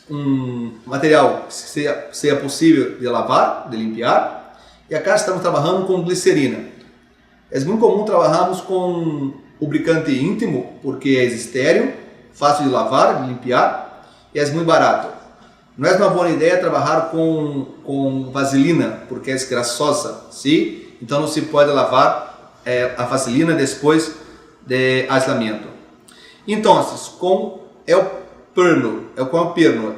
um material que seja possível de lavar, de limpar. E acá estamos trabalhando com glicerina. É muito comum trabalharmos com lubricante íntimo, porque é estéril, fácil de lavar, de limpar e é muito barato. Não é uma boa ideia trabalhar com vaselina, porque é graçosa, sim? Então não se pode lavar a vaselina depois de aislamento. Então, com o perno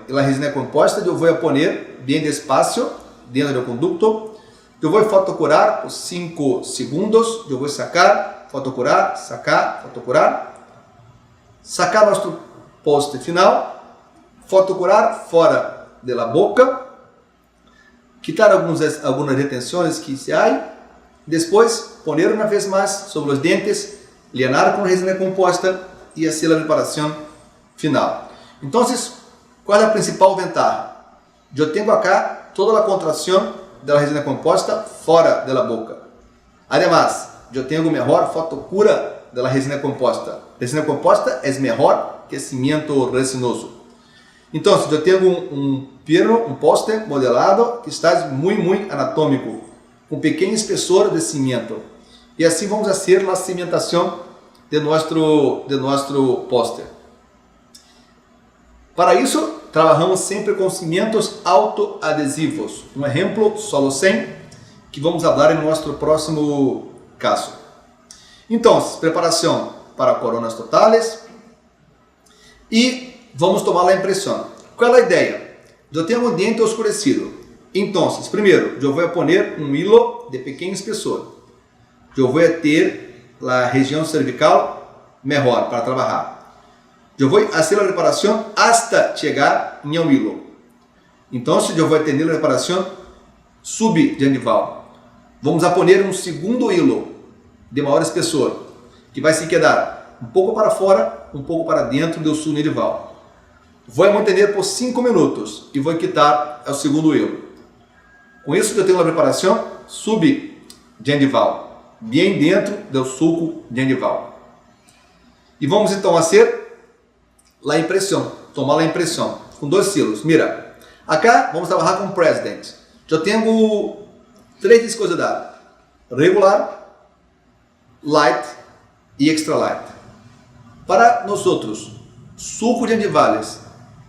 e a resina composta, eu vou pôr bem despacio dentro do conduto. Eu vou fotocurar por 5 segundos, eu vou sacar, fotocurar, sacar, fotocurar, sacar nosso poste final, fotocurar fora da boca, quitar algumas retenções que se há, depois pôr uma vez mais sobre os dentes, lianar com resina composta e fazer a preparação final. Então, qual é a principal vantagem? Eu tenho acá toda a contração da resina composta fora da boca. Además, eu tenho melhor fotocura da resina composta. Resina composta é melhor que cimento resinoso. Então, eu tenho um poste modelado que está muito anatômico, com pequeno espessor de cimento. E assim vamos fazer a cimentação de nosso poste. Para isso, trabalhamos sempre com cimentos autoadesivos. Um exemplo, solo 100, que vamos falar em nosso próximo caso. Então, preparação para coronas totales e vamos tomar a impressão. Qual é a ideia? Eu tenho um dente escurecido. Então, primeiro, eu vou pôr um hilo de pequeno espessor. Eu vou ter a região cervical melhor para trabalhar. Eu vou fazer a reparação hasta chegar em um hilo. Então, eu vou ter a reparação subgengival. Vamos pôr um segundo hilo de maior espessor, que vai se quedar um pouco para fora, um pouco para dentro do subgengival. Vou manter por 5 minutos e vou quitar o segundo hilo. Com isso, eu tenho uma preparação subgengival, bem dentro do sulco gengival. E vamos então fazer a impressão, tomar a impressão com 2 silos. Mira, acá vamos trabalhar com President. Eu tenho 3 viscosidades: regular, light e extra light. Para nós outros, sulcos gengivales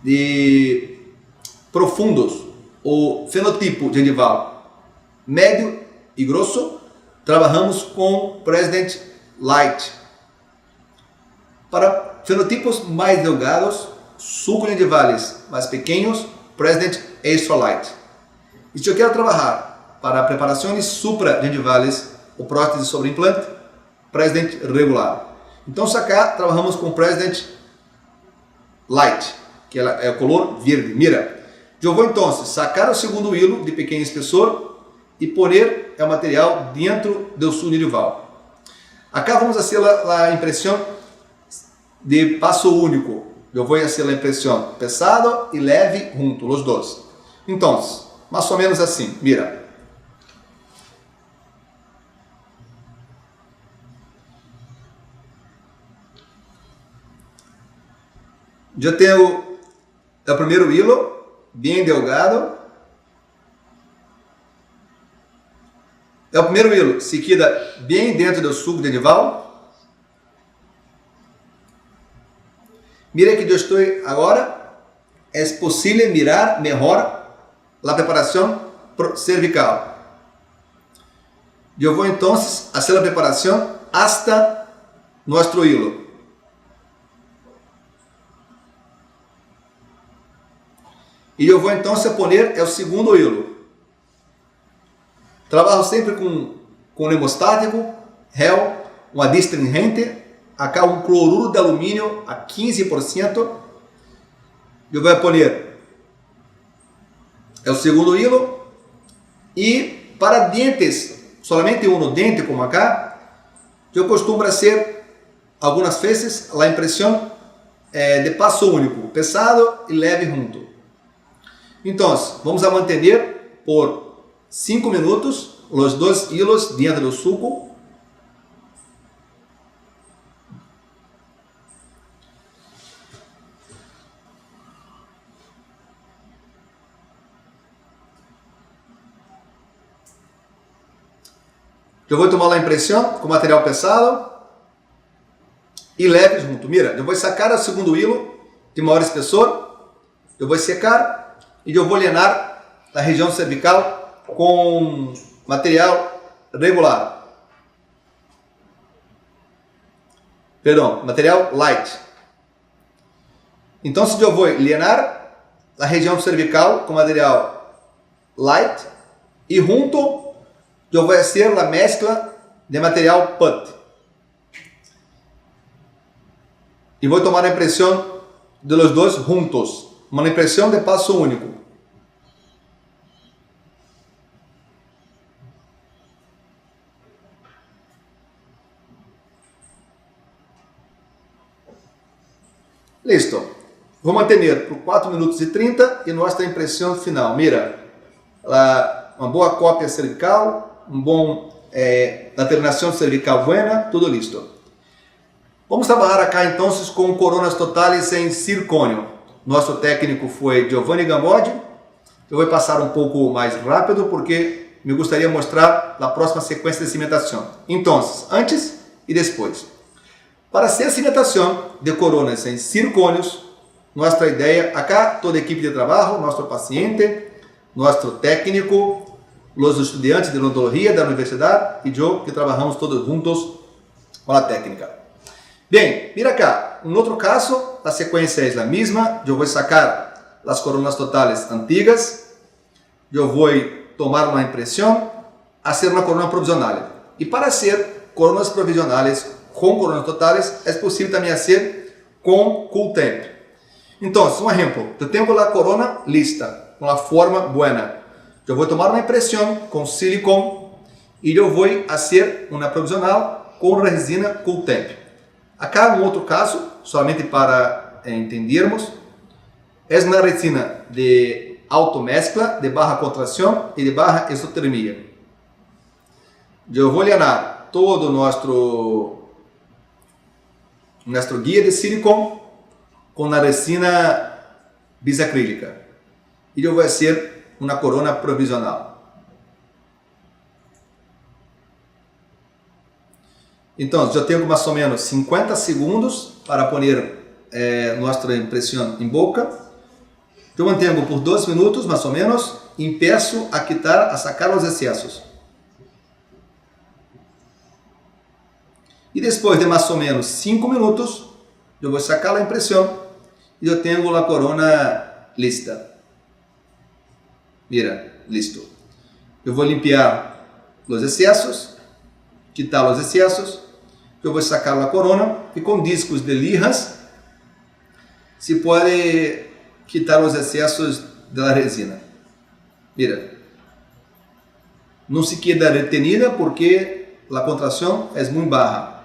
de profundos ou fenotipo gengival médio e grosso, trabalhamos com President Light. Para fenotipos mais delgados, sucogengivales mais pequenos, President Extra Light. E se eu quero trabalhar para preparações supragengivales ou prótese sobre implante, President Regular. Então, acá trabalhamos com President Light, que é o color verde. Mira, eu vou então sacar o segundo hilo de pequeno espessor e pôr o material dentro do subgenival. Acá vamos fazer a impressão de passo único. Eu vou fazer a impressão pesado e leve junto, os dois. Então, mais ou menos assim, mira. Eu tenho o primeiro hilo, bem delgado. O primeiro hilo se queda bem dentro do subgenival. Mira que eu estou agora. É possível mirar melhor a preparação cervical. Eu vou então fazer a preparação hasta nosso hilo. E eu vou então poner o segundo hilo. Trabalho sempre com hemostático, gel, um adstringente, acá um cloruro de alumínio a 15%. Eu vou poner o segundo hilo. E para dentes, somente um dente como acá, eu costumo fazer algumas vezes a impressão de passo único, pesado e leve junto. Então, vamos a manter por 5 minutos os dois hilos dentro do suco. Eu vou tomar a impressão com material pesado e leve junto. Mira, eu vou sacar o segundo hilo de maior espessor, eu vou secar e eu vou alinhar a região cervical com material regular. Perdão, material light. Então, se eu vou alinhar a região cervical com material light e junto eu vou fazer a mescla de material put. E vou tomar a impressão de los dois juntos. Uma impressão de passo único. Listo. Vou manter por 4 minutos e 30 e nossa impressão final. Mira, uma boa cópia cervical, a terminação cervical buena, tudo listo. Vamos trabalhar acá então com coronas totales em circônio. Nosso técnico foi Giovanni Gamodi. Eu vou passar um pouco mais rápido porque me gostaria de mostrar a próxima sequência de cimentação. Então, antes e depois. Para ser cimentação de coronas em circônios, nossa ideia, acá toda a equipe de trabalho, nosso paciente, nosso técnico, os estudantes de odontologia da universidade e eu que trabalhamos todos juntos com a técnica. Bem, mira cá, em outro caso, a sequência é a mesma. Eu vou sacar as coronas totales antigas, eu vou tomar uma impressão, fazer uma corona provisional. E para fazer coronas provisionais com coronas totales, é possível também fazer com cool temp. Então, um exemplo, eu tenho a corona lista, com a forma buena. Eu vou tomar uma impressão com silicone e eu vou fazer uma provisional com resina cool temp. Acá, um outro caso, somente para entendermos, é uma resina de automescla, de baja contração e de baja exotermia. Eu vou alinhar todo nosso guia de silicone com a resina bisacrílica. E eu vou fazer uma corona provisional. Então, já tenho mais ou menos 50 segundos para pôr nossa impressão em boca. Eu mantenho por 2 minutos, mais ou menos, e empiezo a sacar os excessos. E depois de mais ou menos 5 minutos, eu vou sacar a impressão e eu tenho a corona lista. Mira, listo. Eu vou limpar os excessos, quitar os excessos, eu vou sacar a corona e com discos de lijas se pode quitar os excessos da resina. Mira, não se queda retenida porque a contração é muito baixa.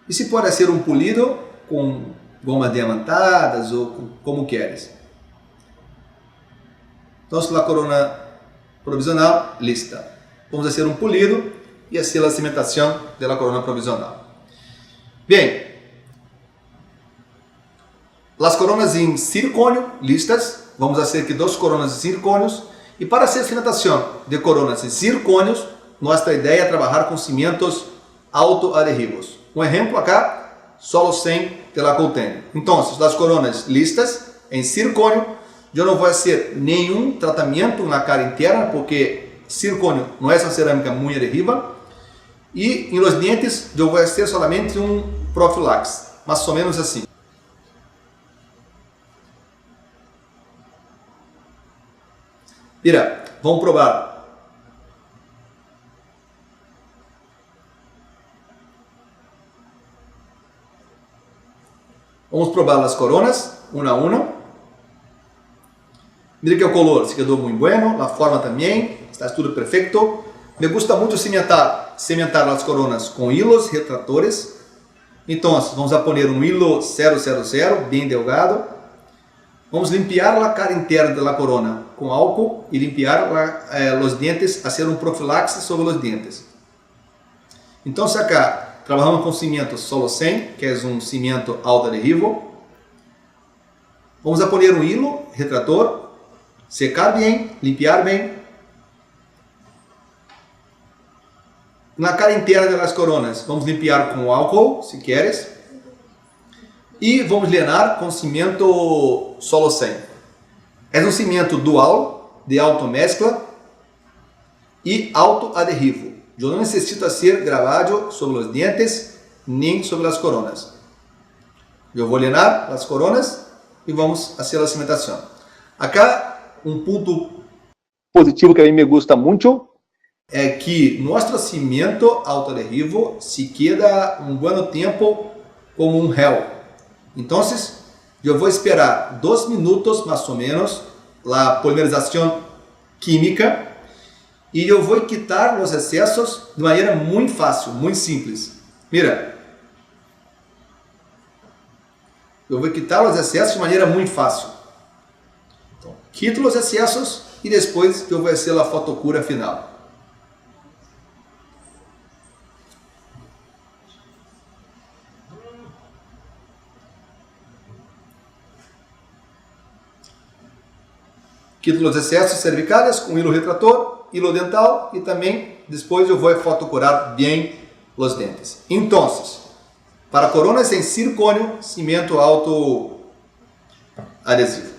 E se pode ser um polido com gomas diamantadas ou como queres. Então, a corona provisional lista. Vamos fazer um polido e assim a cimentação da corona provisional. Bem, as coronas em circônio listas. Vamos fazer aqui 2 coronas de circônios. E para hacer cimentação de coronas em circônios, nossa ideia é trabalhar com cimentos autoadhesivos. Um exemplo acá, solo 100 de la Coltene. Então, as coronas listas em circônio, eu não vou fazer nenhum tratamento na cara interna, porque circônio não é uma cerâmica muito adhesiva. E em los dientes, eu vou fazer somente um profilaxe, mais ou menos assim. Mira, vamos provar. Vamos provar as coronas, uma a uma. Mira que o color se quedou muito bueno, a forma também, está tudo perfeito. Me gusta muito cimentar as coronas com hilos retratores. Então, vamos a poner um hilo 000, bem delgado. Vamos limpar a cara interna da corona com álcool e limpar os dentes, fazer um profilaxe sobre os dentes. Então, acá trabalhamos com cimento solo 100, que é um cimento autoadhesivo. Vamos a poner um hilo retrator, secar bem, limpar bem. Na cara interna das coronas, vamos limpar com álcool, se queres. E vamos lenar com cimento solo 100. É um cimento dual, de automescla e autoadhesivo. Eu não necessito ser gravado sobre os dentes, nem sobre as coronas. Eu vou lenar as coronas e vamos fazer a cimentação. Acá, um ponto positivo que a mim me gusta muito é que nosso cimento autoadhesivo se queda um bom tempo como um gel. Então, eu vou esperar 2 minutos mais ou menos a polimerização química e eu vou quitar os excessos de maneira muito fácil, muito simples. Mira, eu vou quitar os excessos de maneira muito fácil. Então, quito os excessos e depois eu vou fazer a fotocura final. Quito os excessos cervicais com hilo retrator, hilo dental e também depois eu vou fotocurar bem os dentes. Então, para coronas em circônio, cimento autoadhesivo.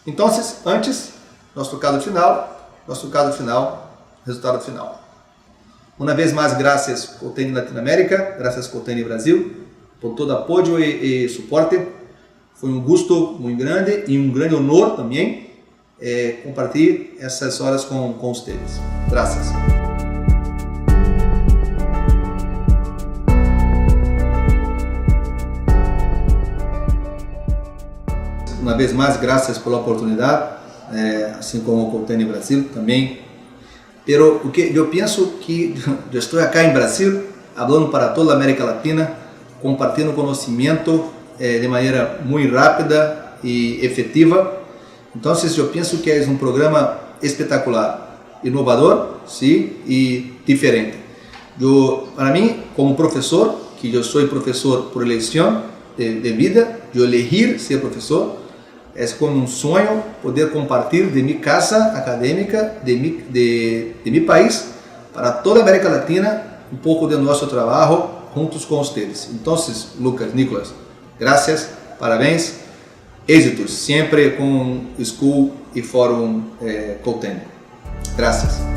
Então, antes, nosso caso final, resultado final. Uma vez mais, graças Coltene Latinoamérica, graças Coltene Brasil, por todo apoio e suporte. Foi um gosto muito grande e um grande honor também compartilhar essas horas com vocês. Graças. Uma vez mais, graças pela oportunidade, assim como o Coltene Brasil também. Pero o que eu penso que eu estou aqui em Brasil, falando para toda a América Latina, compartilhando conhecimento de maneira muito rápida e efetiva. Então, eu penso que é um programa espetacular, inovador, sim, e diferente. Para mim, como professor, que eu sou professor por eleição de vida, eu elegir ser professor, é como um sonho poder compartilhar de minha casa acadêmica, de meu país, para toda a América Latina, um pouco de nosso trabalho juntos com vocês. Então, Lucas, Nicolas, graças, parabéns, êxitos, sempre com School e Fórum Coltene. Graças.